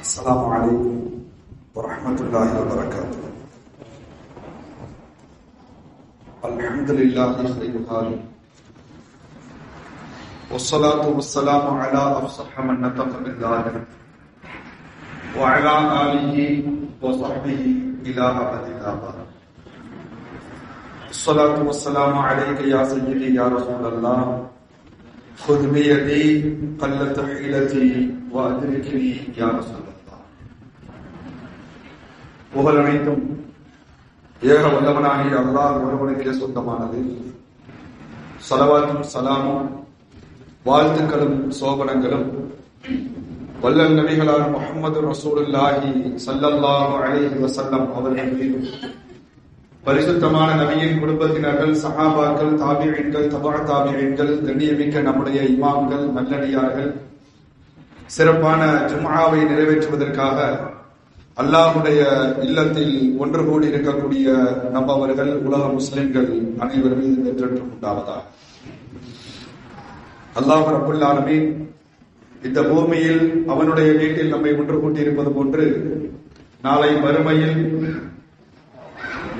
السلام عليكم ورحمة الله وبركاته. الحمد لله خير حال والصلاة والسلام على أفصح من نطق بالله وعلى آله وصحبه إلى أبد الآباد. الصلاة والسلام عليك يا سيدي يا رسول الله، خذ بيدي قلت حيلتي وأدركني يا رسول الله. புகழ் அனைத்தும் ஏக வல்லவனாகிய அல்லாஹ் ஒருவனுக்கே சொந்தமானது. ஸலவாத்தும் ஸலாமும் வாழ்த்துக்களும் சோபனங்களும் வல்லல் நபிகளார் முஹம்மது ரசூலுல்லாஹி ஸல்லல்லாஹு அலைஹி வஸல்லம் அவர்கள் மீதும், பரிசுத்தமான நபியின் குடும்பத்தினர்கள், சஹாபாக்கள், தாபிஈன்கள், தபா தாபிஈன்கள், கண்ணியமிக்க நம்முடைய இமாம்கள், நல்லடியார்கள், சிறப்பான ஜும்ஆவை நிறைவேற்றுவதற்காக அல்லாஹ்வுடைய இல்லத்தில் ஒன்று கூடி இருக்கக்கூடிய நம்மவர்கள், உலக முஸ்லிம்கள் அனைவர் மீது வெற்றெற்றும் உண்டாவதாக. அல்லாஹ் ரப்புல் ஆலமீன் இந்த பூமியில் அவனுடைய வீட்டில் நம்மை ஒன்று கூட்டி இருப்பது போன்று நாளை மறுமையில்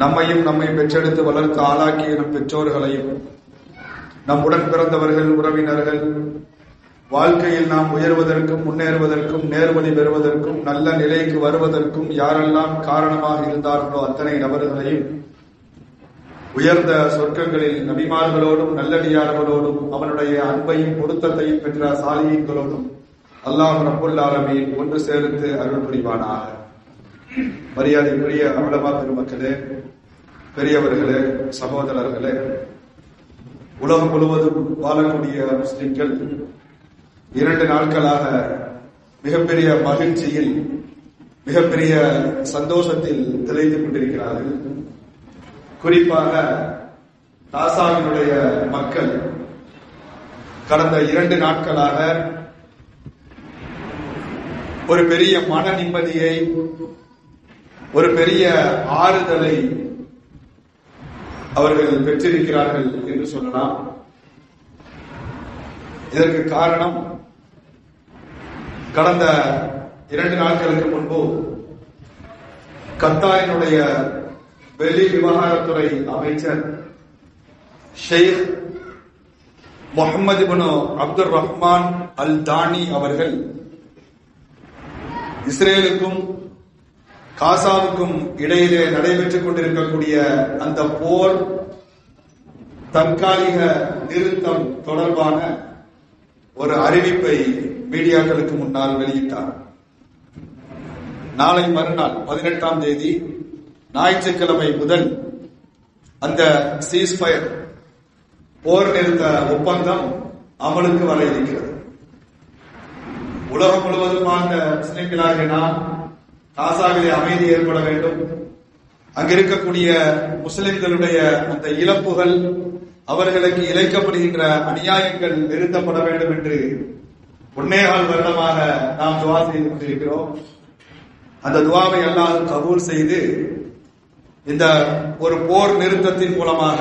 நம்மையும் நம்மை பெற்றெடுத்து வளர்த்து ஆளாக்கிய நம் பெற்றோர்களையும், நம்முடன் பிறந்தவர்கள், உறவினர்கள், வாழ்க்கையில் நாம் உயர்வதற்கும் முன்னேறுவதற்கும் நேர்வழி பெறுவதற்கும் நல்ல நிலைக்கு வருவதற்கும் யாரெல்லாம் காரணமாக இருந்தார்களோ அத்தனை நபர்களையும் உயர்ந்த சொர்க்கங்களில் நபிமார்களோடும் நல்லடியார்களோடும் அவனுடைய அன்பையும் பொருத்தத்தையும் பெற்ற சாலியீன்களோடும் அல்லாஹ் ரப்புல் ஆலமீன் ஒன்று சேர்த்து அருள் புரிவானாக. மரியாதைக்குரிய உலமா பெருமக்களே, பெரியவர்களே, சகோதரர்களே, உலகம் முழுவதும் வாழக்கூடிய முஸ்லிம்கள் 2 நாட்களாக மிகப்பெரிய மகிழ்ச்சியில், மிகப்பெரிய சந்தோஷத்தில் திளைத்துக் கொண்டிருக்கிறார்கள். குறிப்பாக காசாவினுடைய மக்கள் கடந்த 2 நாட்களாக ஒரு பெரிய மன நிம்மதியை, ஒரு பெரிய ஆறுதலை அவர்கள் பெற்றிருக்கிறார்கள் என்று சொல்லலாம். இதற்கு காரணம், கடந்த 2 நாட்களுக்கு முன்பு கத்தாரினுடைய வெளி விவகாரத்துறை அமைச்சர் ஷேக் முஹம்மது இப்னு அப்துர் ரஹ்மான் அல் தானி அவர்கள் இஸ்ரேலுக்கும் காசாவுக்கும் இடையிலே நடைபெற்றுக் கொண்டிருக்கக்கூடிய அந்த போர் தற்காலிக நிறுத்தம் தொடர்பான ஒரு அறிவிப்பை மீடியாக்களுக்கு முன்னால் வெளியிட்டார். நாளை மறுநாள் 18ஆம் தேதி ஞாயிற்றுக்கிழமை முதல் அந்த சீஸ்ஃபயர் போர் நிறுத்த ஒப்பந்தம் அமலுக்கு வர இருக்கிறது. உலகம் முழுவதும் வாழ்ந்த முஸ்லிம்களாகிய நாம் காசாவிலே அமைதி ஏற்பட வேண்டும், அங்கிருக்கக்கூடிய முஸ்லிம்களுடைய அந்த இழப்புகள், அவர்களுக்கு இழைக்கப்படுகின்ற அநியாயங்கள் நிறுத்தப்பட வேண்டும் என்று 1.25 வருடமாக நாம் துவா செய்து கொண்டிருக்கிறோம். அந்த துவாவை அல்லாஹ் கபூல் செய்து இந்த ஒரு போர் நிறுத்தத்தின் மூலமாக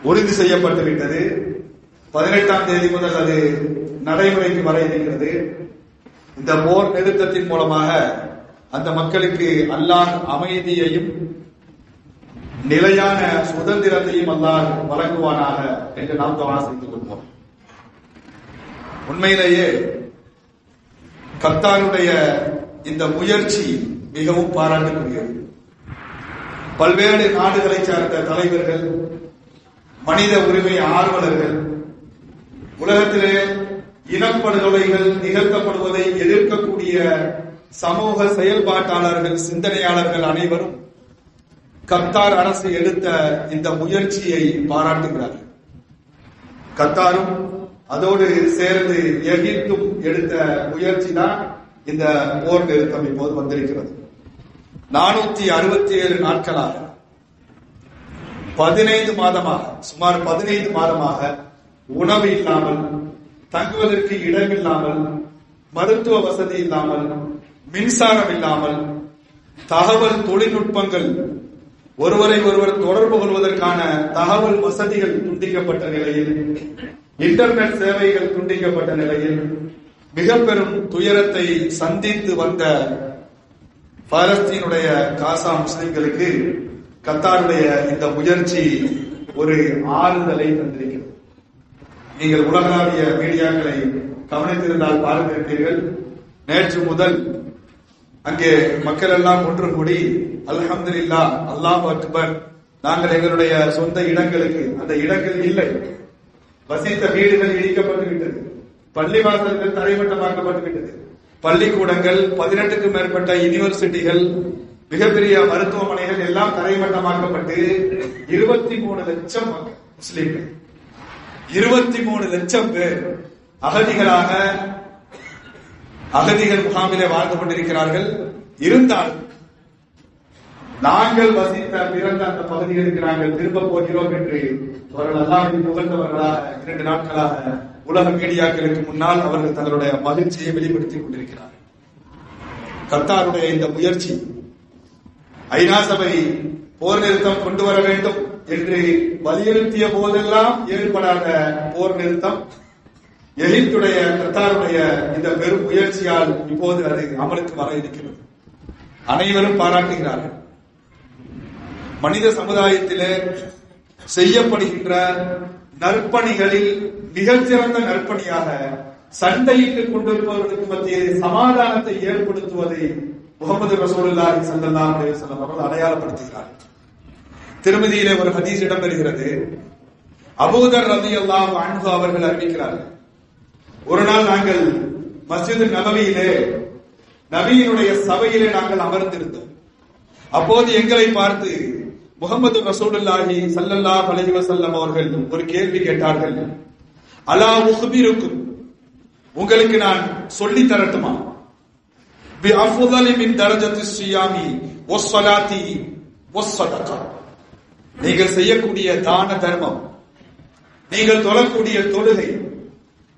உறுதி செய்யப்பட்டு விட்டது. 18ஆம் தேதி முதல் அது நடைமுறைக்கு வர இருக்கிறது. இந்த போர் நிறுத்தத்தின் மூலமாக அந்த மக்களுக்கு அல்லாஹ் அமைதியையும் நிலையான சுதந்திரத்தையும் அல்லாஹ் வழங்குவானாக என்று நாம் துஆ செய்து கொள்வோம். உண்மையிலேயே கத்தாருடைய இந்த முயற்சி மிகவும் பாராட்டுக்குரியது. பல்வேறு நாடுகளை சார்ந்த தலைவர்கள், மனித உரிமை ஆர்வலர்கள், உலகத்திலே இனப்படுகொலைகள் நிகழ்த்தப்படுவதை எதிர்க்கக்கூடிய சமூக செயல்பாட்டாளர்கள், சிந்தனையாளர்கள் அனைவரும் கத்தார் அரசு எடுத்த இந்த முயற்சியை பாராட்டுகிறார்கள். கத்தாரும் அதோடு சேர்ந்து எகிப்தும் எடுத்த முயற்சி தான் இந்த போர் நிறுத்தம் இப்போது வந்திருக்கிறது. 467 நாட்களாக 15 மாதமாக, சுமார் 15 மாதமாக உணவு இல்லாமல், தங்குவதற்கு இடமில்லாமல், மருத்துவ வசதி இல்லாமல், மின்சாரம் இல்லாமல், தகவல் தொழில்நுட்பங்கள், ஒருவரை ஒருவர் தொடர்பு கொள்வதற்கான தகவல் வசதிகள் துண்டிக்கப்பட்ட நிலையில், இன்டர்நெட் சேவைகள் துண்டிக்கப்பட்ட நிலையில், மிக பெரும் துயரத்தை சந்தித்து வந்த பாலஸ்தீனுடைய காசா முஸ்லிம்களுக்கு கத்தாருடைய இந்த முயற்சி ஒரு ஆறுதலை தந்திருக்கிறது. நீங்கள் உலகளாவிய மீடியாக்களை கவனித்திருந்தால் பார்த்திருப்பீர்கள். நேற்று முதல் அங்கே மக்கள் எல்லாம் ஒன்று கூடி அல்ஹம்துலில்லாஹ், அல்லாஹ் அக்பர், நாங்கள் எங்களுடைய சொந்த இடங்களுக்கு, அந்த இடங்கள் இல்லை, வசித்த வீடுகள் இடிக்கப்பட்டு விட்டது, பள்ளிவாசல்கள் தரைமட்டமாக்கப்பட்டு விட்டது, பள்ளிக்கூடங்கள், 18க்கும் மேற்பட்ட யூனிவர்சிட்டிகள், மிகப்பெரிய மருத்துவமனைகள் எல்லாம் தரைமட்டமாக்கப்பட்டு 23 லட்சம் முஸ்லிம்கள், 23 லட்சம் பேர் அகதிகள் முகாமிலே வாழ்ந்து கொண்டிருக்கிறார்கள். இருந்தால் நாங்கள் வசித்த பிறந்த அந்த பகுதிகளுக்கு நாங்கள் திரும்ப போகிறோம் என்று அவர்கள் அல்லாஹ்வை புகழ்ந்தவர்களாக 2 நாட்களாக உலக மீடியாக்களுக்கு முன்னால் அவர்கள் தங்களுடைய மகிழ்ச்சியை வெளிப்படுத்திக் கொண்டிருக்கிறார்கள். கத்தாருடைய இந்த முயற்சி, ஐநா சபை போர் நிறுத்தம் கொண்டு வர வேண்டும் என்று வலியுறுத்திய போதெல்லாம் ஏற்படாத போர் நிறுத்தம், எகிப்துடைய கத்தாருடைய இந்த பெரும் முயற்சியால் இப்போது அது அமலுக்கு வர இருக்கிறது. அனைவரும் பாராட்டுகிறார்கள். மனித சமுதாயத்திலே செய்யப்படுகின்ற நற்பணிகளில் மிகச்சிறந்த நற்பணியாக சண்டையிட்டுக் கொண்டிருப்பவர்களுக்கு மத்தியில் சமாதானத்தை ஏற்படுத்துவதை முகமது ரசூலுல்லாஹி ஸல்லல்லாஹு அலைஹி வஸல்லம் அவர்கள் அடையாளப்படுத்துகிறார்கள். திருமதியிலே ஒரு ஹதீஸ் இடம்பெறுகிறது. அபூதர் ரலியல்லாஹு அன்ஹு அவர்கள் அறிவிக்கிறார்கள், ஒரு நாள் நாங்கள் மஸ்ஜித் நபவியிலே நபியினுடைய சபையிலே நாங்கள் அமர்ந்திருந்தோம். அப்போது எங்களை பார்த்து முகமது ரசூலுல்லாஹி ஸல்லல்லாஹு அலைஹி வஸல்லம் அவர்கள் ஒரு கேள்வி கேட்டார்கள். அலா உக்பிருக்கும், உங்களுக்கு நான் சொல்லி தரட்டுமா, பி அஃதலி மின் தரஜத்தி ஸியாமி வஸ்ஸலாத்தி வஸ்ஸதகா, நீங்கள் செய்யக்கூடிய தான தர்மம், நீங்கள் தொழக்கூடிய தொழுகை,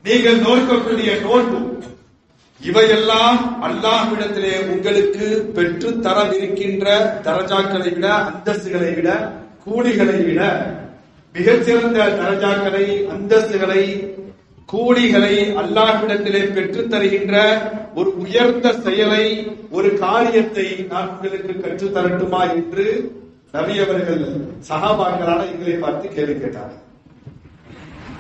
நீங்கள் நோக்கக்கூடிய நோன்பு, இவையெல்லாம் அல்லாஹ்விடத்திலே உங்களுக்கு பெற்று தரவிருக்கின்ற தரஜாக்களை விட, அந்தஸ்துகளை விட, கூலிகளை விட, மிகச்சிறந்த தரஜாக்களை, அந்தஸ்துகளை, கூலிகளை அல்லாஹ்விடத்திலே பெற்று தருகின்ற ஒரு உயர்ந்த செயலை, ஒரு காரியத்தை நான் உங்களுக்கு கற்று தரட்டுமா என்று நபி அவர்கள் சஹாபாக்களான எங்களை பார்த்து கேள்வி கேட்டார்கள்.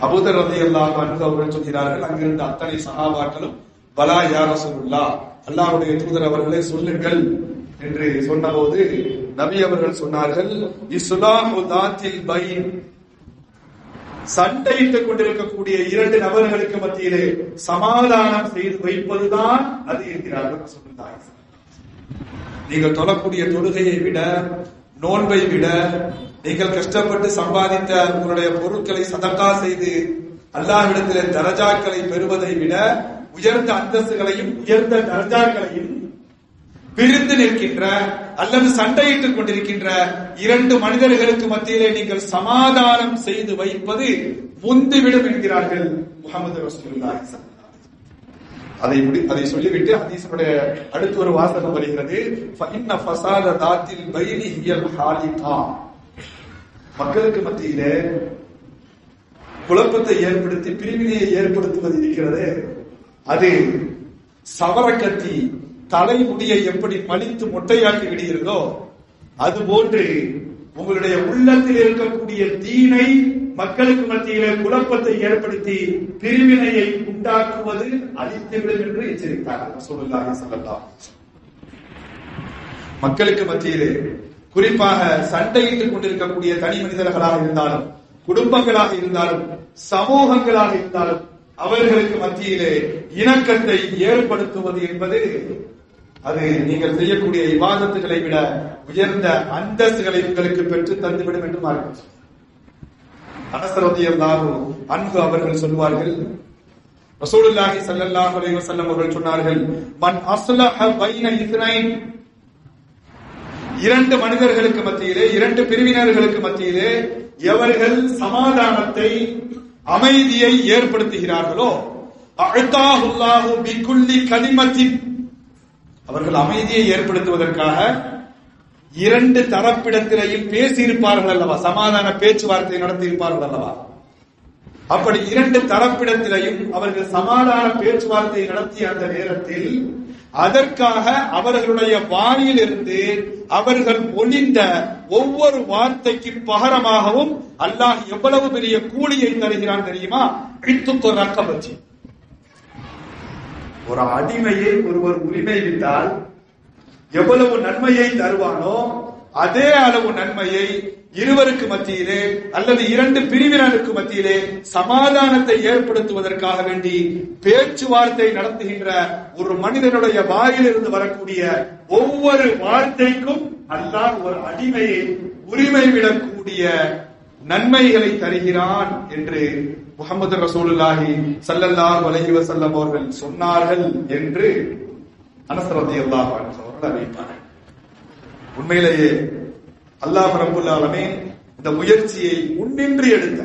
அபூதர் ரலியல்லாஹு அன்ஹு அவர்கள் சொல்கிறார்கள், அங்கிருந்த அத்தனை சஹாபாக்களும் பலா யா ரசூலுல்லாஹ், அல்லாஹ்வுடைய தூதர் அவர்களே சொல்லுங்கள் என்று சொன்னபோது நபி அவர்கள் சொன்னார்கள், இஸ்லாஹு தாத்தில் பைன், சண்டையிட்டுக் கொண்டிருக்கக்கூடிய 2 நபர்களுக்கு மத்தியிலே சமாதானம் செய்து வைப்பதுதான் அது என்கிறார்கள் ரசூலுல்லாஹி. நீங்கள் தொழக்கூடிய தொழுகையை விட, நோன்பை விட, நீங்கள் கஷ்டப்பட்டு சம்பாதித்த உங்களுடைய பொருட்களை சதகா செய்து அல்லாஹ்விடத்திலே தரஜாக்களை பெறுவதை விட, உயர்ந்த அந்தஸ்துகளையும் உயர்ந்த தரஜாக்களையும் பிரிந்து நிற்கின்ற அல்லது சண்டையிட்டுக் கொண்டிருக்கின்ற 2 மனிதர்களுக்கு மத்தியிலே நீங்கள் சமாதானம் செய்து வைப்பது முந்திவிடும் என்கிறார்கள் முஹம்மது ரசூலுல்லாஹி ஸல்லல்லாஹு அலைஹி வஸல்லம். அதை சொல்லிவிட்டு ஹதீஸுடைய அடுத்து ஒரு வாசகம் வருகிறது, ஃபஇன்ன ஃபஸாத தாத்தில் பைனி ஹியல் ஹாலிகா, மக்களுக்கு மத்தியிலே குழப்பத்தை ஏற்படுத்தி பிரிவினையை ஏற்படுத்துவது இருக்கிறது, அது சவரக்கத்தி தலைமுடியை எப்படி மலித்து மொட்டையாக்கி விடுகிறதோ அதுபோன்று உங்களுடைய உள்ளத்தில் இருக்கக்கூடிய தீனை மக்களுக்கு மத்தியிலே குழப்பத்தை ஏற்படுத்தி பிரிவினையை உண்டாக்குவது அழித்துவிடும் என்று எச்சரித்தார்கள் ரசூலுல்லாஹி ஸல்லல்லாஹு அலைஹி வஸல்லம். மக்களுக்கு மத்தியிலே குறிப்பாக சண்டையிட்டுக் கொண்டிருக்கக்கூடிய தனி மனிதர்களாக இருந்தாலும், குடும்பங்களாக இருந்தாலும், சமூகங்களாக இருந்தாலும், அவர்களுக்கு மத்தியிலே இணக்கத்தை ஏற்படுத்துவது என்பது அது நீங்கள் செய்யக்கூடிய இபாதத்துகளை விட உயர்ந்த அந்தஸ்துகளை உங்களுக்கு பெற்று தந்துவிடும் என்று மாறும். அனஸ் ரலியல்லாஹு அன்ஹு அவர்கள் சொல்வார்கள், ரசூலுல்லாஹி ஸல்லல்லாஹு அலைஹி வஸல்லம் அவர்கள் சொன்னார்கள், மன் அஸ்லஹ பைன இத்னைன், 2 மனிதர்களுக்கு மத்தியிலே, 2 பிரிவினர்களுக்கு மத்தியிலே எவர்கள் சமாதானத்தை, அமைதியை ஏற்படுத்துகிறார்களோ, அஅதாஹுல்லாஹு பிகுல்லி கலிமத்தின், அவர்கள் அமைதியை ஏற்படுத்துவதற்காக 2 தரப்பிடத்திலேயும் பேசியிருப்பார்கள் அல்லவா, சமாதான பேச்சுவார்த்தை நடத்தி இருப்பார்கள் அல்லவா, அப்படி இரண்டு தரப்பிடத்திலையும் அவர்கள் சமாதான பேச்சுவார்த்தை நடத்திய அந்த நேரத்தில் அதற்காக அவர்களுடைய வாயிலிருந்து அவர்கள் மொழிந்த ஒவ்வொரு வார்த்தைக்கு பகரமாகவும் அல்லாஹ் எவ்வளவு பெரிய கூலியை தருகிறான் தெரியுமா? ரக்கபத்தி, ஒரு அடிமையை ஒருவர் உரிமை விட்டால் எவ்வளவு நன்மையை தருவானோ அதே அளவு நன்மையை இருவருக்கு மத்தியிலே அல்லது இரண்டு பிரிவினருக்கு மத்தியிலே சமாதானத்தை ஏற்படுத்துவதற்காக வேண்டி பேச்சுவார்த்தை நடத்துகின்ற ஒரு மனிதனுடைய வாயிலிருந்து வரக்கூடிய ஒவ்வொரு வார்த்தைக்கும் அல்லாஹ் ஒரு அடிமையை உரிமை விடக்கூடிய நன்மைகளை தருகிறான் என்று முஹம்மது ரசூலுல்லாஹி ஸல்லல்லாஹு அலைஹி வஸல்லம் அவர்கள் சொன்னார்கள் என்று அனஸ் ரலியல்லாஹு அன்ஹு அவர்கள் அறிவிப்பார்கள். உண்மையிலேயே அல்லாஹ் ரப்பல் ஆலமீன் இந்த முயற்சியை முன்னின்று எடுத்த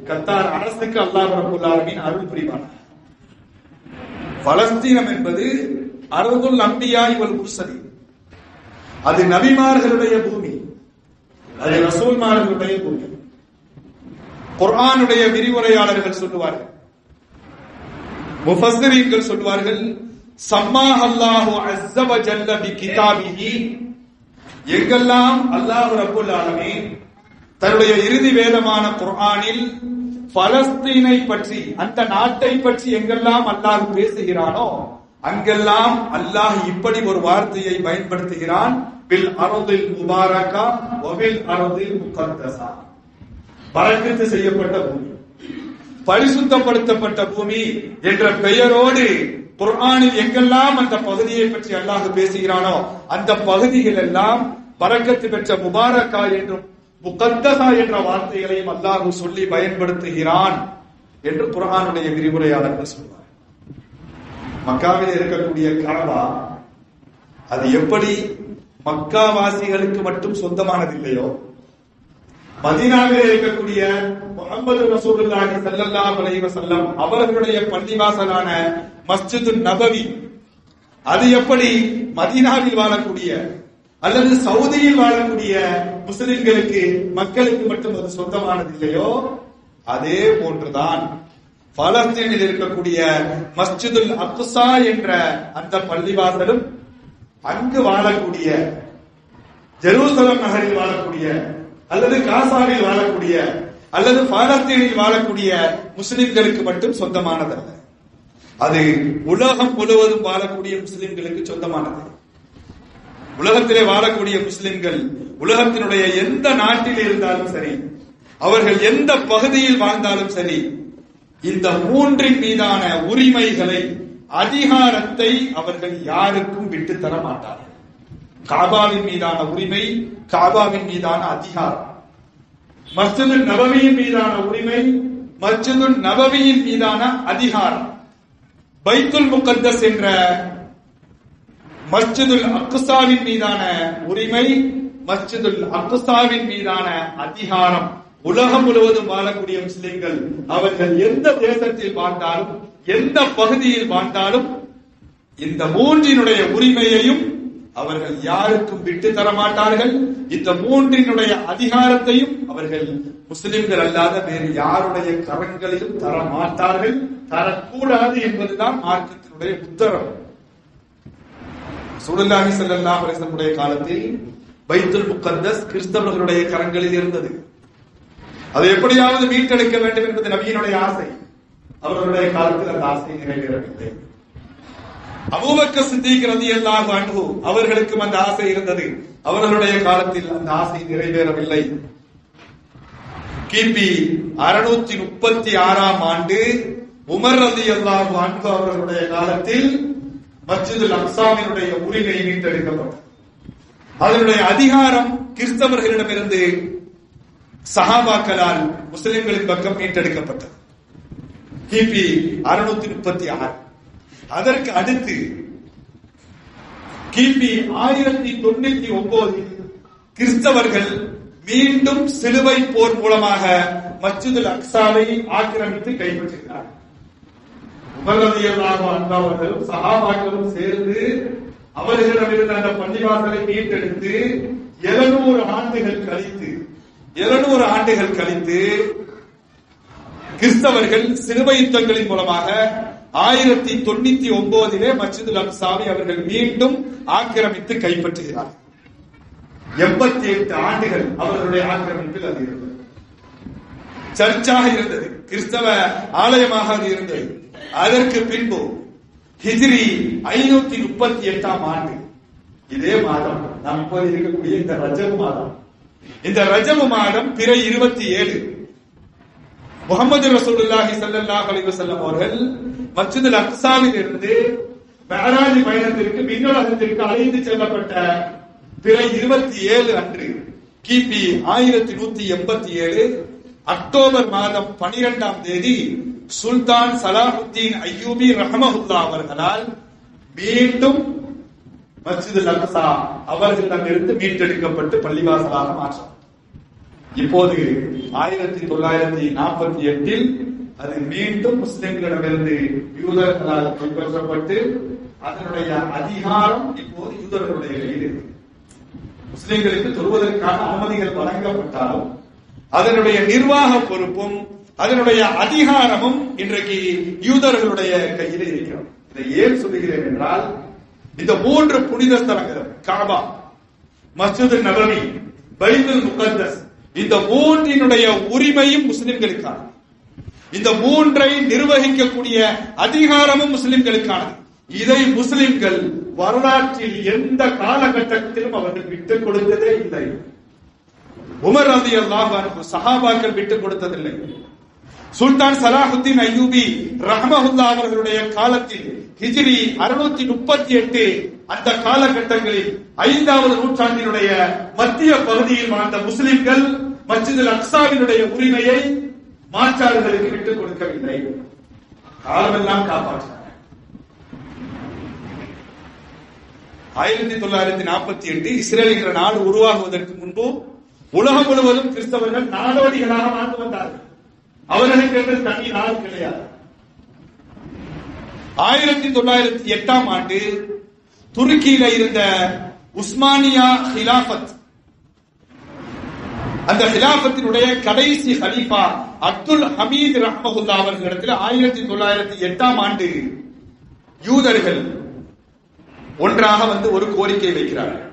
கத்தார் அரசுக்கு அல்லாஹ் ரப்பல் ஆலமீன் அருள் புரிவார். பலஸ்தீனம் என்பது அர்துல் அன்பியா வல் முர்சலீன், அது நபிமார்களுடைய பூமி, அது ரசூல்மார்களுடைய பூமி. குர்ஆனுடைய விரிவுரையாளர்கள் சொல்லுவார்கள், முஃபஸ்ஸிரீன்கள் சொல்லுவார்கள், சம்மாஹ் அல்லாஹு அஸ்ஸ வ ஜல்ல பி கிதாபிஹி, எங்கெல்லாம் அல்லாஹ் ரப்பல் ஆலமீன் தன்னுடைய இறுதி வேதமான குர்ஆனில் பலஸ்தீனை பற்றி, அந்த நாட்டை பற்றி எங்கெல்லாம் அல்லாஹ் பேசுகிறானோ அங்கெல்லாம் அல்லாஹ் இப்படி ஒரு வார்த்தையை பயன்படுத்துகிறான், பில் அர்தில் முபாரகா வ பில் அர்தில் முகத்தஸா, பரக்கத்து செய்யப்பட்ட பூமி, பரிசுத்தப்படுத்தப்பட்ட பூமி என்ற பெயரோடு குர்ஆனில் எங்கெல்லாம் அந்த பகுதியை பற்றி அல்லாஹ் பேசுகிறானோ அந்த பகுதிகள் எல்லாம் பரக்கத்து பெற்ற முபாரக்கா என்றும் முகத்தஸா என்ற வார்த்தைகளையும் அல்லாஹ் சொல்லி பயன்படுத்துகிறான் என்று குர்ஆனுடைய விரிவுரையாளர்கள் சொல்வார். மக்காவில் இருக்கக்கூடிய கஅபா அது எப்படி மக்காவாசிகளுக்கு மட்டும் சொந்தமானது இல்லையோ, மதீனாவில் இருக்கக்கூடிய முஹம்மது ரசூலுல்லாஹி ஸல்லல்லாஹு அலைஹி வஸல்லம் அவர்களுடைய பள்ளிவாசலான மஸ்ஜிதுன் நபவி அது எப்படி மதீனாவில் வாழக்கூடிய அல்லது சவுதியில் வாழக்கூடிய முஸ்லிம்களுக்கு மக்களுக்கு மட்டும் அது சொந்தமானது இல்லையோ, அதே போன்றுதான் பலஸ்தீனில் இருக்கக்கூடிய மஸ்ஜிதுல் அக்ஸா என்ற அந்த பள்ளிவாசலும் அங்கு வாழக்கூடிய ஜெருசலம் நகரில் வாழக்கூடிய அல்லது காசாவில் வாழக்கூடிய அல்லது பாலஸ்தீனில் வாழக்கூடிய முஸ்லிம்களுக்கு மட்டும் சொந்தமானதல்ல, அது உலகம் முழுவதும் வாழக்கூடிய முஸ்லிம்களுக்கு சொந்தமானது. உலகத்திலே வாழக்கூடிய முஸ்லிம்கள் உலகத்தினுடைய எந்த நாட்டில் இருந்தாலும் சரி, அவர்கள் எந்த பகுதியில் வாழ்ந்தாலும் சரி, இந்த மூன்றின் மீதான உரிமைகளை, அதிகாரத்தை அவர்கள் யாருக்கும் விட்டு தர மாட்டார்கள். காபாவின் மீதான உரிமை, காபாவின் மீதான அதிகாரம், மஸ்ஜிது நபவியின் மீதான உரிமை, மஸ்ஜிது நபவியின் மீதான அதிகாரம், பைத்துல் முகத்தஸ் என்ற மஸ்ஜிதுல் அக்ஸாவின் மீதான உரிமை, மஸ்ஜிதுல் அக்ஸாவின் மீதான அதிகாரம். உலகம் முழுவதும் வாழக்கூடிய முஸ்லிம்கள் அவர்கள் எந்த தேசத்தில் வாழ்ந்தாலும் எந்த பகுதியில் வாழ்ந்தாலும் இந்த மூன்றினுடைய உரிமையையும் அவர்கள் யாருக்கும் விட்டு தர மாட்டார்கள். இந்த மூன்றினுடைய அதிகாரத்தையும் அவர்கள் முஸ்லிம்கள் அல்லாத வேறு யாருடைய கரங்களிலும் தர மாட்டார்கள், தரக்கூடாது என்பதுதான் மார்க்கத்தினுடைய உத்தரவு. ரசூலுல்லாஹி ஸல்லல்லாஹு அலைஹி வஸல்லம் காலத்தில் பைத்துல் முகத்தஸ் கிறிஸ்தவர்களுடைய கரங்களில் இருந்தது. அதை எப்படியாவது மீட்டெடுக்க வேண்டும் என்பது நபியினுடைய ஆசை. அவர்களுடைய காலத்தில் அந்த ஆசை நிறைவேறவில்லை. அபூபக்கர் சித்திக் ரலியல்லாஹு அன்ஹு அவர்களுக்கும் அந்த ஆசை இருந்தது. அவர்களுடைய காலத்தில் அந்த ஆசை நிறைவேறவில்லை. கிபி 636 ஆண்டு உமர் ரலியல்லாஹு அன்ஹு அவர்களுடைய காலத்தில் மஸ்ஜிதுல் அக்ஸாவினுடைய உரிமை மீட்டெடுக்கப்பட்டது. அதனுடைய அதிகாரம் கிறிஸ்தவர்களிடமிருந்து சஹாபாக்களால் முஸ்லிம்களின் பக்கம் மீட்டெடுக்கப்பட்டது. கிபி 636. அதற்கு அடுத்து கிபி 1099 கிறிஸ்தவர்கள் மீண்டும் சிலுவை போர் மூலமாக மஸ்ஜிதுல் அக்ஸாவை ஆக்கிரமித்து கைப்பற்றினார். உமர் ரலியல்லாஹு அன்ஹு அவர்களும் சஹாபாக்களும் சேர்ந்து அவர்களிடமிருந்து அந்த பள்ளிவாசலை மீட்டெடுத்து 700 ஆண்டுகள் கழித்து கிறிஸ்தவர்கள் சிலுவை யுத்தங்களின் மூலமாக 1099 மஸ்ஜிதுல் அக்ஸாவை அவர்கள் மீண்டும் ஆக்கிரமித்து கைப்பற்றுகிறார். 88 ஆண்டுகள் அவர்களுடைய ஆக்கிரமிப்பில் அது இருந்தது. சர்ச்சாக இருந்தது, கிறிஸ்தவ ஆலயமாக அது இருந்தது. அதற்கு பின்பு ஹிஜ்ரி 538 ஆண்டு இதே மாதம் நாம் இப்போது இருக்கக்கூடிய இந்த ரஜபு மாதம், இந்த ரஜபு மாதம் பிறை 27 முஹம்மது ரசூலுல்லாஹி ஸல்லல்லாஹு அலைஹி வஸல்லம் அவர்கள் மஸ்ஜிதுல் அக்ஸாவில் இருந்து மிஅராஜ் பயணத்திற்கு விண்ணுலகத்திற்கு அழைத்து செல்லப்பட்ட பிறை 27 அன்று கிபி 1187 அக்டோபர் மாதம் 12ஆம் தேதி சுல்தான் சலாஹுத்தீன் அய்யூபி ரஹ்மஹுல்லாஹ் அவர்களால் மீண்டும் மஸ்ஜிதுல் அக்ஸா அவர்களிடமிருந்து மீட்டெடுக்கப்பட்டு பள்ளிவாசலாக மாற்றம். இப்போது 1948 அது மீண்டும் முஸ்லிம்களிடமிருந்து யூதர்களால் கைப்பற்றப்பட்டு அதனுடைய அதிகாரம் இப்போது யூதர்களுடைய கையில் இருக்கு. முஸ்லிம்களுக்கு தொழுவதற்கான அனுமதிகள் வழங்கப்பட்டாலும் அதனுடைய நிர்வாக பொறுப்பும் அதனுடைய அதிகாரமும் இன்றைக்கு யூதர்களுடைய கையில் இருக்கிறது. இதை ஏன் சொல்லுகிறேன் என்றால், இந்த 3 புனித ஸ்தலங்கள் காபா, மஸ்ஜித் நபவி, பைத்துல் முகத்தஸ், இந்த 3னுடைய உரிமையும் முஸ்லிம்களுக்கான, இந்த 3ஐ நிர்வகிக்கக்கூடிய அதிகாரமும் முஸ்லிம்களுக்கானது. இதை முஸ்லிம்கள் வரலாற்றில் எந்த காலகட்டத்திலும் அவர்கள் விட்டுக் கொடுத்ததே இல்லை. உமர் ரலியல்லாஹு அன்ஹு சஹாபாக்கள் விட்டுக் கொடுத்ததில்லை. சுல்தான் சலாஹுத்தீன் அய்யூபி ரஹ்மஹுல்லாஹ் அவர்களுடைய காலத்தில் ஹிஜ்ரி 638 அந்த காலகட்டங்களில் 5வது நூற்றாண்டினுடைய மத்திய பகுதியில் வாழ்ந்த முஸ்லிம்கள் மஸ்ஜிதுல் அக்ஸாவினுடைய உரிமையை மாற்றார்களுக்கு விட்டுக் கொடுக்கவில்லை. காலமெல்லாம் காப்பாற்றினார். 1948 இஸ்ரேல் என்ற நாடு உருவாகுவதற்கு முன்பு உலகம் முழுவதும் கிறிஸ்தவர்கள் நாடோடிகளாக வாழ்ந்து வந்தார்கள். அவர்களுக்கு என்று தனி நாடு கிடையாது. 1908ஆம் ஆண்டு துருக்கியில இருந்த உஸ்மானியா ஹிலாபத், அந்த ஹிலாபத்தினுடைய கடைசி ஹலீஃபா அப்துல் ஹமீத் ரஹ்மஹுல்லாஹ் அவர்களிடத்தில் 1908ஆம் ஆண்டு யூதர்கள் ஒன்றாக வந்து ஒரு கோரிக்கை வைக்கிறார்கள்.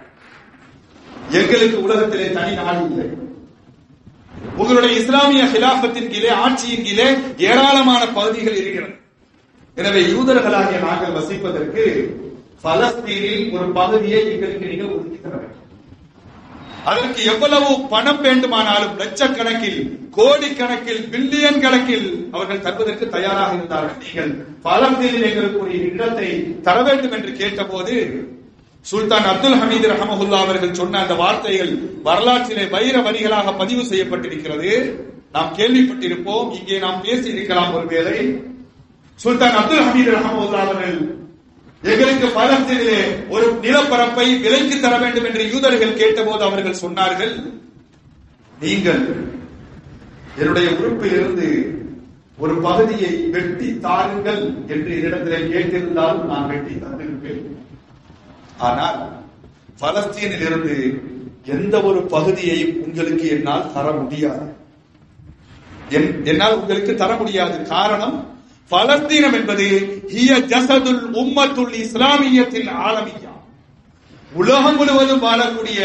எங்களுக்கு உலகத்திலே தனி நாடு இல்லை, உங்களுடைய இஸ்லாமிய ஹிலாபத்தின் கீழே, ஆட்சியின் கீழே ஏராளமான பகுதிகள் இருக்கிறது. எனவே யூதர்களாகிய நாங்கள் வசிப்பதற்கு பலஸ்தீனில் ஒரு பகுதியை எங்களுக்கு நீங்கள் ஒதுக்கி தர வேண்டும். அதற்கு எவ்வளவு பணம் வேண்டுமானாலும் லட்சக்கணக்கில், கோடிக்கணக்கில், பில்லியன் கணக்கில் அவர்கள் தருவதற்கு தயாராக இருந்தார்கள். நீங்கள் பலஸ்தீனில் எங்களுக்கு ஒரு இடத்தை தர வேண்டும் என்று கேட்டபோது சுல்தான் அப்துல் ஹமீத் ரஹ்மஹுல்லாஹ் அவர்கள் சொன்ன அந்த வார்த்தைகள் வரலாற்றிலே வைர வரிகளாக பதிவு செய்யப்பட்டிருக்கிறது. நாம் கேள்விப்பட்டிருப்போம், இங்கே நாம் பேசி இருக்கலாம். ஒருவேளை சுல்தான் அப்துல் ஹமீத் ரஹ்மஹுல்லாஹ் அவர்கள் எங்களுக்கு பலஸ்தீனிலே ஒரு நிலப்பரப்பை விலைக்கு தர வேண்டும் என்று யூதர்கள் கேட்டபோது அவர்கள் சொன்னார்கள், நீங்கள் என்னுடைய உறுப்பில் இருந்து ஒரு பகுதியை வெட்டி தாருங்கள் என்று என்னிடத்திலே கேட்டிருந்தாலும் நான் வெட்டி தந்திருப்பேன். ஆனால் பலஸ்தீனில் இருந்து எந்த ஒரு பகுதியையும் உங்களுக்கு என்னால் தர முடியாது. என்னால் உங்களுக்கு தர முடியாது. காரணம், பலஸ்தீனம் என்பது ஹிய ஜஸதுல் உம்மத்துல் இஸ்லாமியத்தில் ஆலமியா, உலகம் முழுவதும் வாழக்கூடிய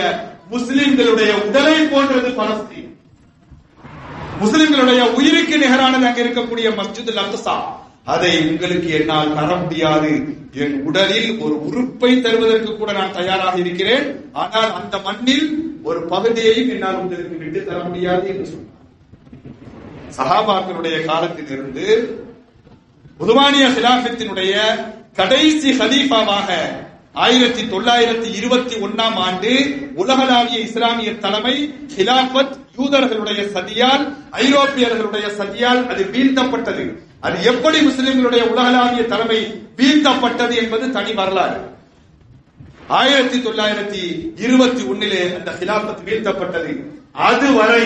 முஸ்லிம்களுடைய உடலை போன்றது பலஸ்தீன். முஸ்லிம்களுடைய உயிருக்கு நிகரானது அங்க இருக்கக்கூடிய மஸ்ஜிதுல் அக்ஸா. அதை உங்களுக்கு என்னால் தர முடியாது. என் உடலில் ஒரு உறுப்பை தருவதற்கு கூட நான் தயாராக இருக்கிறேன், ஆனால் அந்த மண்ணில் ஒரு பகுதியையும் என்னால் உங்களுக்கு விட்டு தர முடியாது என்று சொன்னார். சஹாபாக்களுடைய காலத்தில் இருந்து உஸ்மானிய ஹிலாஃபத்தினுடைய கடைசி ஹலீஃபாவாக 1921ஆம் ஆண்டு உலகளாவிய இஸ்லாமிய தலைமை ஹிலாஃபத் யூதர்களுடைய சதியால், ஐரோப்பியர்களுடைய சதியால் அது வீழ்த்தப்பட்டது. அது எப்படி முஸ்லிம்களுடைய உலகளாவிய தலைமை வீழ்த்தப்பட்டது என்பது தனி வரலாறு. 1921 அந்த ஹிலாஃபத் வீழ்த்தப்பட்டது. அதுவரை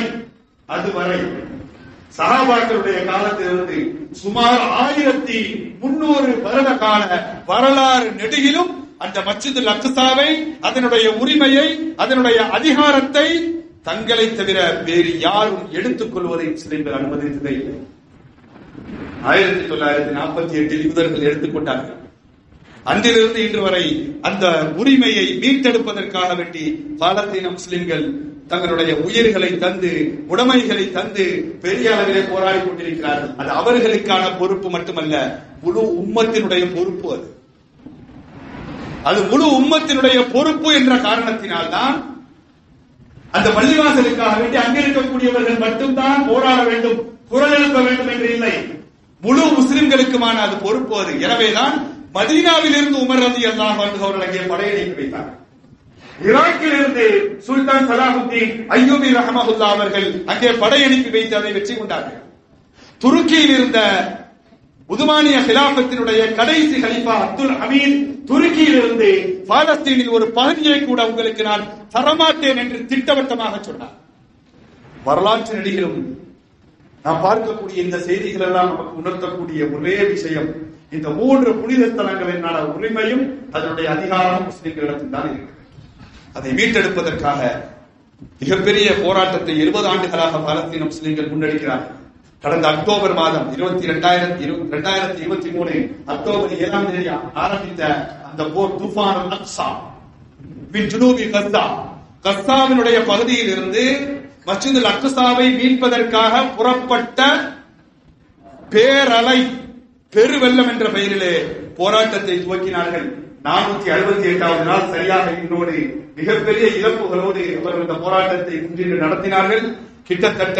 சஹாபாக்களுடைய காலத்திலிருந்து சுமார் 1300 வருட கால வரலாறு நெடுகிலும் அந்த மஸ்ஜிதுல் அக்ஸாவை, அதனுடைய உரிமையை, அதனுடைய அதிகாரத்தை தங்களை தவிர வேறு யாரும் எடுத்துக் கொள்வதை முஸ்லிம்கள் அனுமதித்ததே இல்லை. 1948 யூதர்கள் எடுத்துக்கொண்டார்கள். அன்றிலிருந்து இன்று வரை அந்த உரிமையை மீட்டெடுப்பதற்காக வேண்டி பாலஸ்தீன முஸ்லிம்கள் தங்களுடைய உயிர்களை தந்து, உடைமைகளை தந்து பெரிய அளவிலே போராடி கொண்டிருக்கிறார்கள். அது அவர்களுக்கான பொறுப்பு மட்டுமல்ல, முழு உம்மத்தினுடைய பொறுப்பு. அது முழு உம்மத்தினுடைய பொறுப்பு என்ற காரணத்தினால்தான் அந்த பள்ளிவாசலுக்காக வேண்டி அங்கிருக்கக்கூடியவர்கள் மட்டும்தான் போராட வேண்டும், குரல் எழுப்ப வேண்டும் என்று இல்லை, முழு முஸ்லிம்களுக்குமான அது பொறுப்பு. அது எனவேதான் மதீனாவில் இருந்து உமர் ரலியல்லாஹு அன்ஹு அவர்கள் அங்கே படையெடுத்து வைத்தார். ஈராக்கில் இருந்து சுல்தான் சலாஹுத்தீன் அய்யூபி ரஹ்மத்துல்லாஹி அவர்கள் அங்கே படையெடுத்து வைத்து அதை வெற்றி கொண்டார்கள். துருக்கியில் இருந்த உதுமானிய கிலாபத்தினுடைய கடைசி கலீஃபா அப்துல் ஹமீத் துருக்கியில் இருந்து பாலஸ்தீனில் ஒரு பகுதியை கூட உங்களுக்கு நான் தரமாட்டேன் என்று திட்டவட்டமாக சொன்னார். வரலாற்று நடிகரும் நாம் பார்க்கக்கூடிய இந்த செய்திகள் எல்லாம் நமக்கு உணர்த்தக்கூடிய ஒரே விஷயம், இந்த 3 புனித ஸ்தலங்களின் உரிமையும் அதனுடைய அதிகாரம் முஸ்லிம்களிடத்தில் தான் இருக்கு. அதை மீட்டெடுப்பதற்காக மிகப்பெரிய போராட்டத்தை 70 ஆண்டுகளாக பாலஸ்தீன முஸ்லிம்கள் முன்னெடுக்கிறார்கள். கடந்த அக்டோபர் மாதம் 2023 அக்டோபர் 7ஆம் தேதி ஆரம்பித்த அந்த போர் துஃபான் அல்-அக்ஸா மின் ஜுனூபி கஸ்ஸா, கஸ்ஸாவினுடைய பகுதியில் இருந்து மஸ்ஜித் அல்-அக்ஸாவை மீட்பதற்காக புறப்பட்ட பேரலை, பெருவெள்ளம் என்ற பெயரிலே போராட்டத்தை துவக்கினார்கள். 468வது நாள் சரியாக இன்றோடு மிகப்பெரிய இழப்புகளோடு அவர்கள் இந்த போராட்டத்தை முன்னின்று நடத்தினார்கள். கிட்டத்தட்ட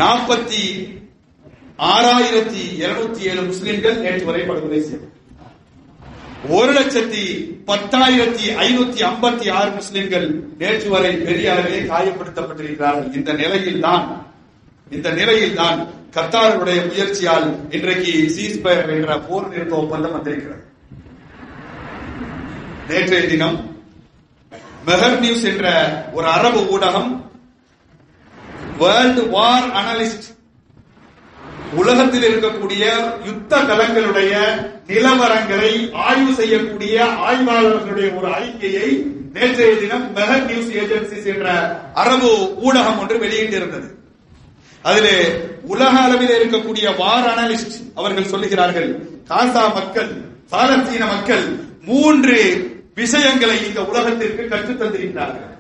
46,207 முஸ்லிம்கள் நேற்று வரை படுகொலை செய்தார். 1,10,556 முஸ்லிம்கள் நேற்று வரை பெரிய அளவிலே காயப்படுத்தப்பட்டிருக்கிறார்கள். இந்த நிலையில்தான் கத்தாருடைய முயற்சியால் இன்றைக்கு சீஸ்பயர் என்ற போர் நிறுத்த ஒப்பந்தம் வந்திருக்கிறது. நேற்றைய தினம் மெஹர் நியூஸ் என்ற ஒரு அரபு ஊடகம் வேர்ல்டு வார் அனலிஸ்ட், உலகத்தில் இருக்கக்கூடிய யுத்த தளங்களுடைய நிலவரங்களை ஆய்வு செய்யக்கூடிய ஆய்வாளர்களுடைய ஒரு அறிக்கையை நேற்றைய தினம் மெஹர் நியூஸ் ஏஜென்சிஸ் என்ற அரபு ஊடகம் ஒன்று வெளியிட்டிருந்தது. அதிலே உலக அளவில் இருக்கக்கூடிய வார் அனலிஸ்ட் அவர்கள் சொல்லுகிறார்கள், காசா மக்கள், பாலஸ்தீன மக்கள் 3 விஷயங்களை இந்த உலகத்திற்கு கற்றுத் தந்திருக்கிறார்கள்.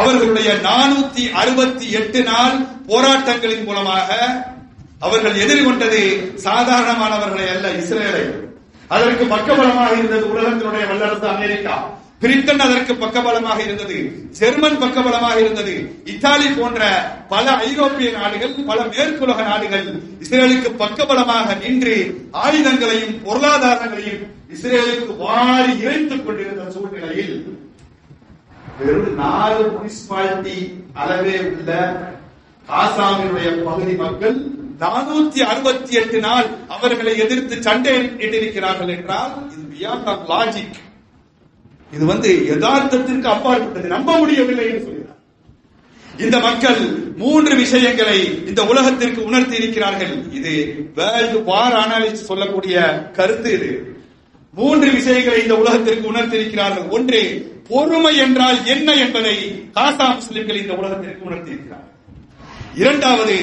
அவர்களுடைய 468 நாள் போராட்டங்களின் மூலமாக அவர்கள் எதிர்கொண்டது சாதாரணமானவர்களை அல்ல, இஸ்ரேலை. அதற்கு பக்கபலமாக இருந்தது உலகத்தினுடைய வல்லரசு அமெரிக்கா, பிரிட்டன் அதற்கு பக்கபலமாக இருந்தது, ஜெர்மன் பக்கபலமாக இருந்தது, இத்தாலி போன்ற பல ஐரோப்பிய நாடுகள், பல மேற்குலக நாடுகள் இஸ்ரேலுக்கு பக்கபலமாக நின்று ஆயுதங்களையும் பொருளாதாரங்களையும் இஸ்ரேலுக்கு வாரி இறைத்துக் கொண்டிருந்த சூழ்நிலையில் வெறும் 4 முனிசிபாலிட்டி அளவே உள்ள காசாவினுடைய பகுதி மக்கள் 468 நாள் அவர்களை எதிர்த்து சண்டையிட்டிருக்கிறார்கள் என்றால் இது பியாண்ட் ஆஃப் லாஜிக். இது யதார்த்தத்திற்கு அப்பாற்பட்டது, நம்ப முடியவில்லை என்று சொல்கிறார். இந்த மக்கள் 3 விஷயங்களை இந்த உலகத்திற்கு உணர்த்தி இருக்கிறார்கள். இது வேர்ல்டு வார் அனாலிஸ்ட் சொல்லக்கூடிய கருத்து. இது 3 விஷயங்களை இந்த உலகத்திற்கு உணர்த்தி இருக்கிறார்கள். ஒன்று, பொறுமை என்றால் என்ன என்பதை காசா முஸ்லிம்கள் இந்த உலகத்திற்கு உணர்த்தி இருக்கிறார்கள். இரண்டாவது,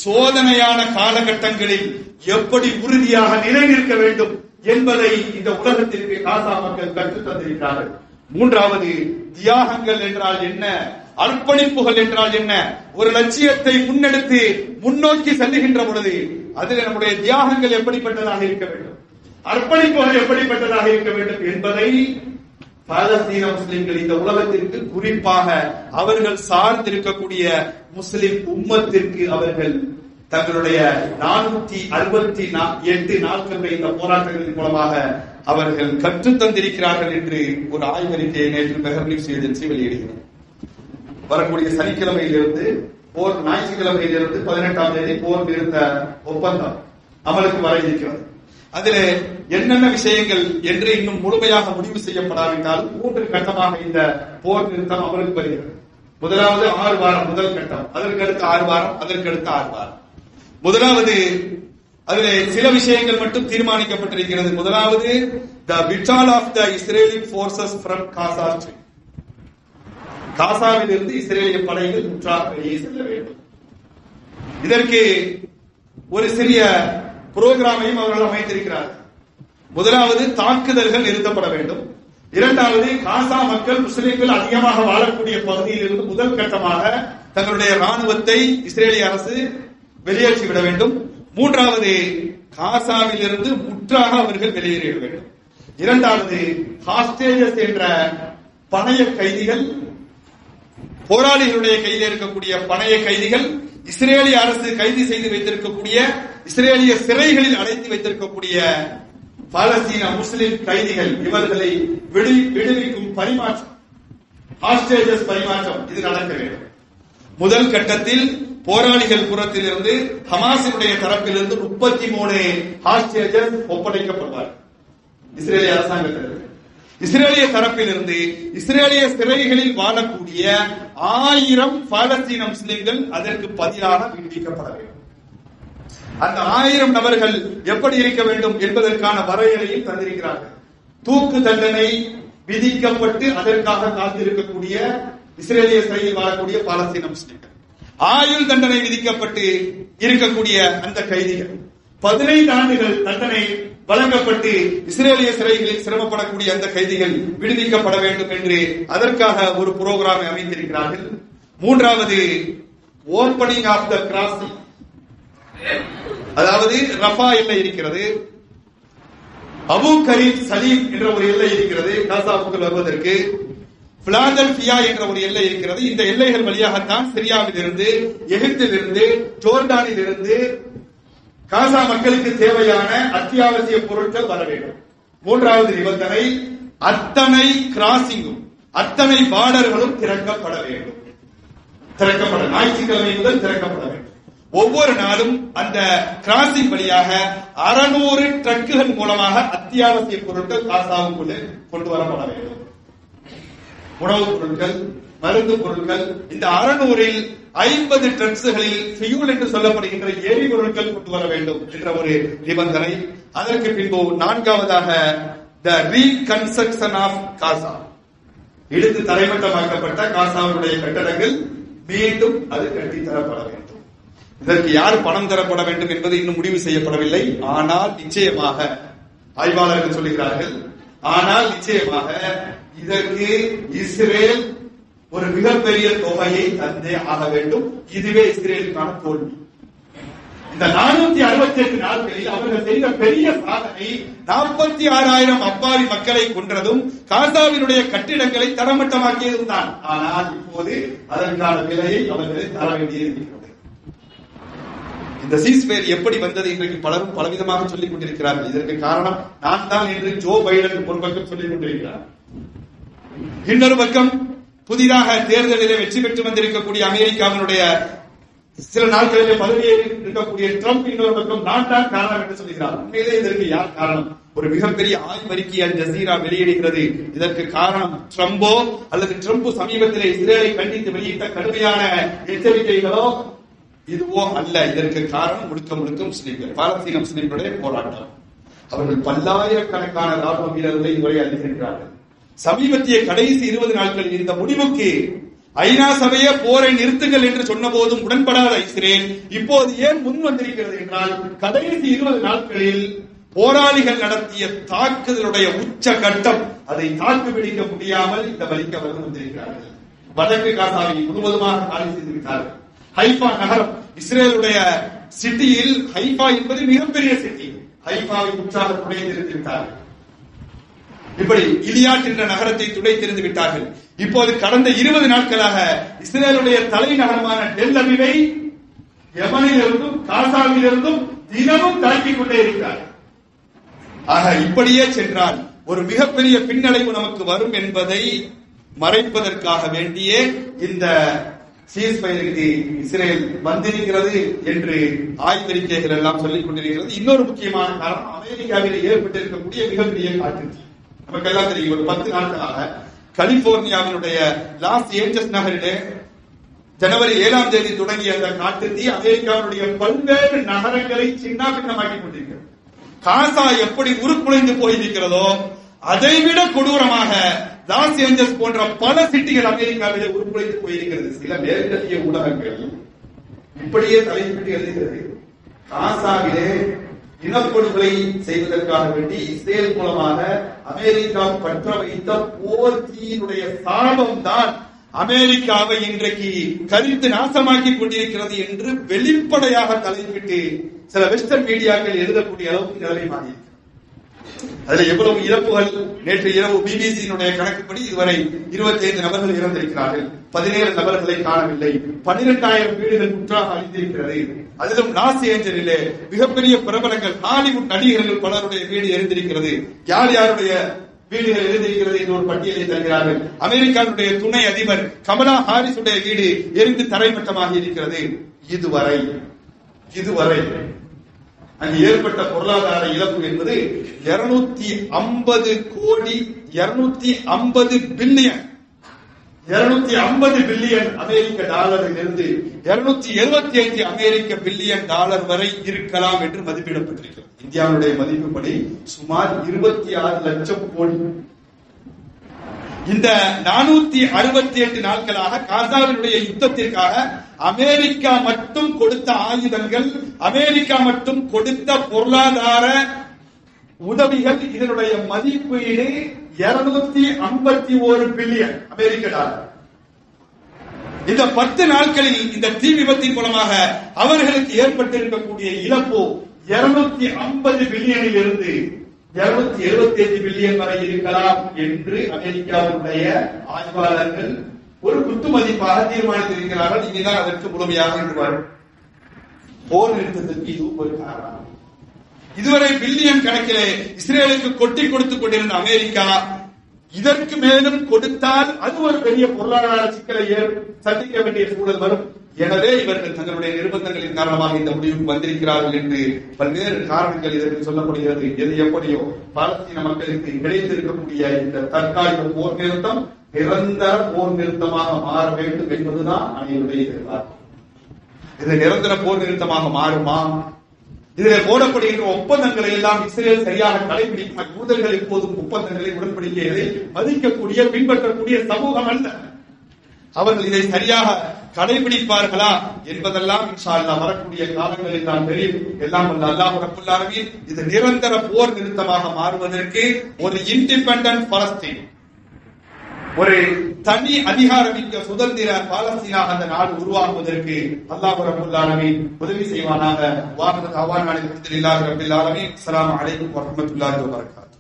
சோதனையான காலகட்டங்களில் எப்படி உறுதியாக நிலைநிற்க வேண்டும் என்பதை இந்த உலகத்திற்கு காசா மக்கள் கற்றுத் தந்திருக்கிறார்கள். மூன்றாவது, தியாகங்கள் என்றால் என்ன, அர்ப்பணிப்புகள் என்றால் என்ன, ஒரு லட்சியத்தை முன்னெடுத்து முன்னோக்கி செல்லுகின்ற பொழுது அதில் நம்முடைய தியாகங்கள் எப்படிப்பட்டதாக இருக்க வேண்டும், அர்ப்பணிப்புகள் எப்படிப்பட்டதாக இருக்க வேண்டும் என்பதை பாலஸ்தீன முஸ்லிம்கள் இந்த உலகத்திற்கு, குறிப்பாக அவர்கள் சார்ந்திருக்கக்கூடிய முஸ்லிம் உம்மத்திற்கு அவர்கள் தங்களுடைய 468 நாட்கள் இந்த போராட்டங்களின் மூலமாக அவர்கள் கற்றுத் தந்திருக்கிறார்கள் என்று ஒரு ஆய்வறிக்கையை நேற்று மெஹர் நியூஸ் ஏஜென்சி வெளியிடுகிறது. வரக்கூடிய சனிக்கிழமையிலிருந்து போர், ஞாயிற்றுக்கிழமையிலிருந்து 18ஆம் தேதி போர் நிறுத்த ஒப்பந்தம் அமலுக்கு வர இருக்கிறது. அதில் என்னென்ன விஷயங்கள் என்று இன்னும் முழுமையாக முடிவு செய்யப்படாவிட்டால் 3 கட்டமாக இந்த போர் நிறுத்தம் அமலுக்கு வருகிறது. முதலாவது 6 வாரம் முதல் கட்டம், அதற்கடுத்து 6 வாரம், அதற்கடுத்து 6 வாரம். முதலாவது, அதில் சில விஷயங்கள் மட்டும் தீர்மானிக்கப்பட்டிருக்கிறது. முதலாவது, the withdrawal of the Israeli forces from Gaza Strip. காசாவில் இருந்து இஸ்ரேலிய படைகள் முற்றாக வெளியே செல்ல வேண்டும். இதற்கு ஒரு சிறிய புரோகிராமையும் அவர்கள் அமைத்திருக்கிறார்கள். முதலாவது, தாக்குதல்கள் நிறுத்தப்பட வேண்டும். இரண்டாவது, காசா மக்கள் முஸ்லிம்கள் அதிகமாக வாழக்கூடிய பகுதியில் இருந்து முதல் கட்டமாக தங்களுடைய ராணுவத்தை இஸ்ரேலிய அரசு வெளியேற்றிவிட வேண்டும். மூன்றாவது, காசாவில் இருந்து முற்றாக அவர்கள் வெளியேறிவிட வேண்டும். இரண்டாவது, ஹாஸ்டேஜஸ் என்ற பணைய கைதிகள், போராளிகளுடைய கையில் இருக்கக்கூடிய பணைய கைதிகள், இஸ்ரேலிய அரசு கைது செய்து வைத்திருக்கக்கூடிய இஸ்ரேலிய சிறைகளில் அடைத்து வைத்திருக்கக்கூடிய பாலஸ்தீன முஸ்லிம் கைதிகள், இவர்களை விடுவிக்கும் பரிமாற்றம், ஹாஸ்டேஜஸ் பரிமாற்றம், இது நடக்க வேண்டும். முதல் கட்டத்தில் போராளிகள் புறத்திலிருந்து ஹமாஸினுடைய தரப்பிலிருந்து 33 ஹாஸ்டேஜஸ் ஒப்படைக்கப்படுவார்கள் இஸ்ரேலிய அரசாங்கத்திற்கு. இஸ்ரேலிய தரப்பிலிருந்து இஸ்ரேலிய சிறைகளில் வாழக்கூடிய 1000 பாலஸ்தீன முஸ்லிம்கள் அதற்கு பதிலாக விடுவிக்கப்பட வேண்டும். அந்த 1000 நபர்கள் எப்படி இருக்க வேண்டும் என்பதற்கான வரையறையில் தந்திருக்கிறார்கள். தூக்கு தண்டனை விதிக்கப்பட்டு அதற்காக காத்திருக்கக்கூடிய இஸ்ரேலிய சிறையில் வாழக்கூடிய பாலஸ்தீன முஸ்லிம்கள், ஆயுள் தண்டனை விதிக்கப்பட்டு இருக்கக்கூடிய அந்த கைதிகள், 15 ஆண்டுகள் தண்டனை வழங்கப்பட்டு இஸ்ரேலிய சிறைகளில் சிரமப்படக்கூடிய அந்த கைதிகள் விடுவிக்கப்பட வேண்டும் என்று அதற்காக ஒரு புரோகிராமை அமைத்திருக்கிறார்கள். மூன்றாவது, ஓபனிங் ஆஃப் த கிராசிங், அதாவது ரஃபா எல்லை இருக்கிறது, அபு கரீம் சலீம் என்ற ஒரு எல்லை இருக்கிறது காசாவுக்குள் வருவதற்கு, பிலாடெல்பியா என்ற ஒரு எல்லை இருக்கிறது. இந்த எல்லைகள் வழியாகத்தான் சிரியாவில் இருந்து, எகிப்தில் இருந்து, ஜோர்டானில் இருந்து காசா மக்களுக்கு தேவையான அத்தியாவசிய பொருட்கள் வர வேண்டும். மூன்றாவது நிபந்தனை, அத்தனை கிராசிங்கும் அத்தனை பார்டர்களும் திறக்கப்பட வேண்டும். ஞாயிற்றுக்கிழமை முதல் திறக்கப்பட வேண்டும். ஒவ்வொரு நாளும் அந்த கிராசிங் வழியாக 600 ட்ரக்குகள் மூலமாக அத்தியாவசிய பொருட்கள் காசாவுக்குள்ளே கொண்டு வரப்பட வேண்டும். உணவுப் பொருட்கள், மருந்து பொருட்கள். இந்த 600-ல் 50 ட்ரக்ஸ்களில் ஃபியூல் என்று சொல்லப்படுகின்ற எரிபொருட்கள் கொண்டு வர வேண்டும் என்ற ஒரு நிபந்தனை. அதற்கு பின்பு நான்காவதாக த ரீகன்ஸ்ட்ரக்ஷன் ஆஃப் காசா, இடித்து தரைமட்டமாக்கப்பட்ட காசாவுடைய கட்டடங்கள் மீண்டும் அது கட்டித்தரப்பட வேண்டும். இதற்கு யார் பணம் தரப்பட வேண்டும் என்பது இன்னும் முடிவு செய்யப்படவில்லை. ஆனால் நிச்சயமாக ஆய்வாளர்கள் சொல்லுகிறார்கள், ஆனால் நிச்சயமாக இதற்கு இஸ்ரேல் ஒரு மிகப்பெரிய தொகையை தந்தே ஆக வேண்டும். இதுவே இஸ்ரேலுக்கான தோல்வி. இந்த 468 நாட்களில் அவர்கள் செய்த பெரிய சாதனை 46,000 அப்பாவி மக்களை கொன்றதும் காசாவினுடைய கட்டிடங்களை தரமட்டமாக்கியதும் தான். ஆனால் இப்போது அதற்கான விலையை அவர்கள் தர வேண்டியிருக்கிறது. இந்த சீஸ்பேர் எப்படி வந்தது இன்றைக்கு பலரும் பலவிதமாக சொல்லிக் கொண்டிருக்கிறார்கள். இதற்கு காரணம் நான் தான் என்று ஜோ பைடன் ஒரு பக்கம் சொல்லிக் கொண்டிருக்கிறார். இன்னொரு பக்கம் புதிதாக தேர்தலிலே வெற்றி பெற்று வந்திருக்கக்கூடிய அமெரிக்காவினுடைய சில நாட்களிலே பதவியேறி இருக்கக்கூடிய ட்ரம்ப் இன்னொரு பக்கம் நான் தான் காரணம் என்று சொல்கிறார். உண்மையிலே இதற்கு யார் காரணம்? ஒரு மிகப்பெரிய ஆய்வறிக்கை அல் ஜசீரா வெளியிடுகிறது. இதற்கு காரணம் ட்ரம்போ அல்லது ட்ரம்ப் சமீபத்திலே இஸ்ரேலை கண்டித்து வெளியிட்ட கடுமையான எச்சரிக்கைகளோ இதுவோ அல்ல. இதற்கு காரணம் முழுக்க முழுக்க முஸ்லிம்கள், பாலஸ்தீன முஸ்லிம்களுடைய போராட்டம். அவர்கள் பல்லாயிரக்கணக்கான ராணுவ வீரர்களை இதுவரை அளித்திருக்கிறார்கள். சமீபத்திய கடைசி 20 நாட்களில் இந்த முடிவுக்கு ஐநா சபையே போரை நிறுத்துங்கள் என்று சொன்ன போதும் உடன்படாத இஸ்ரேல் இப்போது ஏன் முன் வந்திருக்கிறது என்றால், கடைசி 20 நாட்களில் போராளிகள் நடத்திய தாக்குதலுடைய உச்ச கட்டம், அதை தாக்குப்பிடிக்க முடியாமல் இந்த வலிக்கு அவர்கள் வந்திருக்கிறார்கள். வடக்கு காசாவை முழுவதுமாக காலி செய்து விட்டார்கள். ஹைஃபா நகரம், இஸ்ரேலுடைய சிட்டியில் ஹைஃபா என்பது மிகப்பெரிய சிட்டி, ஹைஃபாவை உற்சாக துடைத்திருந்து விட்டார்கள். இப்படி இலியாட் என்ற நகரத்தை துடைத்திருந்து விட்டார்கள். இப்போது கடந்த 20 நாட்களாக இஸ்ரேலுடைய தலைநகரமான டெல் அவிவை யமனிலிருந்தும் காசாவிலிருந்தும் தினமும் தாக்கிக் கொண்டே இருக்கிறார்கள். ஆக இப்படியே சென்றால் ஒரு மிகப்பெரிய பின்னடைவு நமக்கு வரும் என்பதை மறைப்பதற்காக வேண்டியே இந்த சீஸ்பயருக்கு இஸ்ரேல் வந்திருக்கிறது என்று ஆய்வறிக்கைகள் எல்லாம் சொல்லிக் கொண்டிருக்கிறது. இன்னொரு முக்கியமான காரணம், அமெரிக்காவில் ஏற்பட்டிருக்கக்கூடிய மிகப்பெரிய காட்டுத்தீ. நமக்கு எல்லாம் தெரியும், ஒரு 10 நாட்களாக கலிபோர்னியாவினுடைய லாஸ் ஏஞ்சல்ஸ் நகரிலே ஜனவரி 7ஆம் தேதி தொடங்கிய அந்த காட்டுத்தீ அமெரிக்காவுடைய பல்வேறு நகரங்களை சின்னாபின்னமாக்கி கொண்டிருக்கிறது. காசா எப்படி உருக்குலைந்து போயிருக்கிறதோ அதைவிட கொடூரமாக லாஸ் ஏஞ்சல்ஸ் போன்ற பல சிட்டிகள் அமெரிக்காவிலே உருக்குலைந்து போயிருக்கிறது. சில மேற்கத்திய ஊடகங்கள் இப்படியே தலைப்பிட்டு எழுதுகிறது, காசாவிலே இனப்படுகொலை செய்வதற்காக வேண்டி இஸ்ரேல் மூலமாக அமெரிக்கா பற்ற வைத்த போர் தீயினுடைய சாபம் தான் அமெரிக்காவை இன்றைக்கு கரித்து நாசமாக்கி கொண்டிருக்கிறது என்று வெளிப்படையாக தலைப்பிட்டு சில வெஸ்டர்ன் மீடியாக்கள் எழுதக்கூடிய அளவுக்கு நிலைமை மாறி. அதுல எவ்வளவு இறப்புகள், நேற்று இரவு பிபிசியினுடைய கணக்குப்படி இதுவரை 25 நபர்கள் இறந்திருக்கிறார்கள், 17 நபர்களை காணவில்லை, 12,000 வீடுகள் முற்றாக அழிந்திருக்கிறது. அதிலும் லாஸ் ஏஞ்சலிலே மிகப்பெரிய பிரபலங்கள் ஹாலிவுட் நடிகர்கள் பலருடைய வீடு எரிந்திருக்கிறது. யார் யாருடைய வீடுகள் எழுந்திருக்கிறது என்று ஒரு பட்டியலை தருகிறார்கள். அமெரிக்காவுடைய துணை அதிபர் கமலா ஹாரிஸுடைய வீடு எரிந்து தரைமட்டமாக இருக்கிறது. இதுவரை அங்கு ஏற்பட்ட பொருளாதார இழப்பு என்பது 250 கோடி 250 பில்லியன் 250 பில்லியன் அமெரிக்க டாலரில் இருந்து 275 அமெரிக்க பில்லியன் டாலர் வரை இருக்கலாம் என்று மதிப்பிடப்பட்டிருக்கிறது. இந்தியாவுடைய மதிப்புப்படி சுமார் 26 லட்சம் கோடி. இந்த 468 நாட்களாக காசாவினுடைய யுத்தத்திற்காக அமெரிக்கா மட்டும் கொடுத்த ஆயுதங்கள், அமெரிக்கா மட்டும் கொடுத்த பொருளாதார உதவிகள், இதனுடைய மதிப்பீடு 251 பில்லியன் அமெரிக்க டாலர். இந்த 10 நாட்களில் இந்த தீ விபத்தின் மூலமாக அவர்களுக்கு ஏற்பட்டிருக்கக்கூடிய இழப்பு 250 பில்லியனில் இருந்து 275 பில்லியன் வரை இருக்கலாம் என்று அமெரிக்காவுடைய ஆய்வாளர்கள் ஒரு குத்து மதிப்பாக தீர்மானித்திருக்கிறார்கள். இனிதான் அதற்கு முழுமையாக இருப்பார்கள். போர் நிறுத்தத்திற்கு இதுவும் ஒரு காரணம். இதுவரை பில்லியன் கணக்கிலே இஸ்ரேலுக்கு கொட்டி கொடுத்துக் கொண்டிருந்த அமெரிக்கா இதற்கு மேலும் கொடுத்தால் அது ஒரு பெரிய பொருளாதார சிக்கலை சந்திக்க வேண்டிய சூழல் வரும். எனவே இவர்கள் தங்களுடைய நிர்பந்தங்களின் காரணமாக இந்த முடிவுக்கு வந்திருக்கிறார்கள் என்று பல்வேறு காரணங்கள் இதற்கு சொல்லப்படுகிறது. எது எப்படியோ பாலஸ்தீன மக்களுக்கு கிடைத்திருக்கக்கூடிய இந்த தற்காலிக போர் நிறுத்தம் நிரந்தர போர் நிறுத்தமாக மாற வேண்டும் என்பதுதான் அனைவருடைய எதிர்பார்ப்பு. இது நிரந்தர போர் நிறுத்தமாக மாறுமா? இதில் போடப்படுகின்ற ஒப்பந்தங்களை எல்லாம் இஸ்ரேல் சரியாக கடைபிடிக்கும். யூதர்கள் எப்போதும் ஒப்பந்தங்களை, உடன்படிக்கைகளை மதிக்கக்கூடிய, பின்பற்றக்கூடிய சமூகம் அல்ல. அவர்கள் இதை சரியாக கடைபிடிப்பார்களா என்பதெல்லாம் இன்ஷா அல்லாஹ் வரக்கூடிய காலங்களில் தான் தெரியும். எல்லாம் வல்ல அல்லாஹ் ரப்பல் ஆலமீன் இது நிரந்தர போர் நிறுத்தமாக மாறுவதற்கு ஒரு இண்டிபெண்டன்ட் பாலஸ்தீன், ஒரு தனி அதிகாரமிக்க சுதந்திர பாலஸ்தீனாக அந்த நாடு உருவாகுவதற்கு அல்லாஹ் ரப்பல் ஆலமீன் உதவி செய்வானாக. வாஹிரு தஅவானா அல்ஹம்துலில்லாஹி ரப்பில் ஆலமீன். அஸ்ஸலாமு அலைக்கும் வரஹ்மத்துல்லாஹி வபரகாத்துஹு.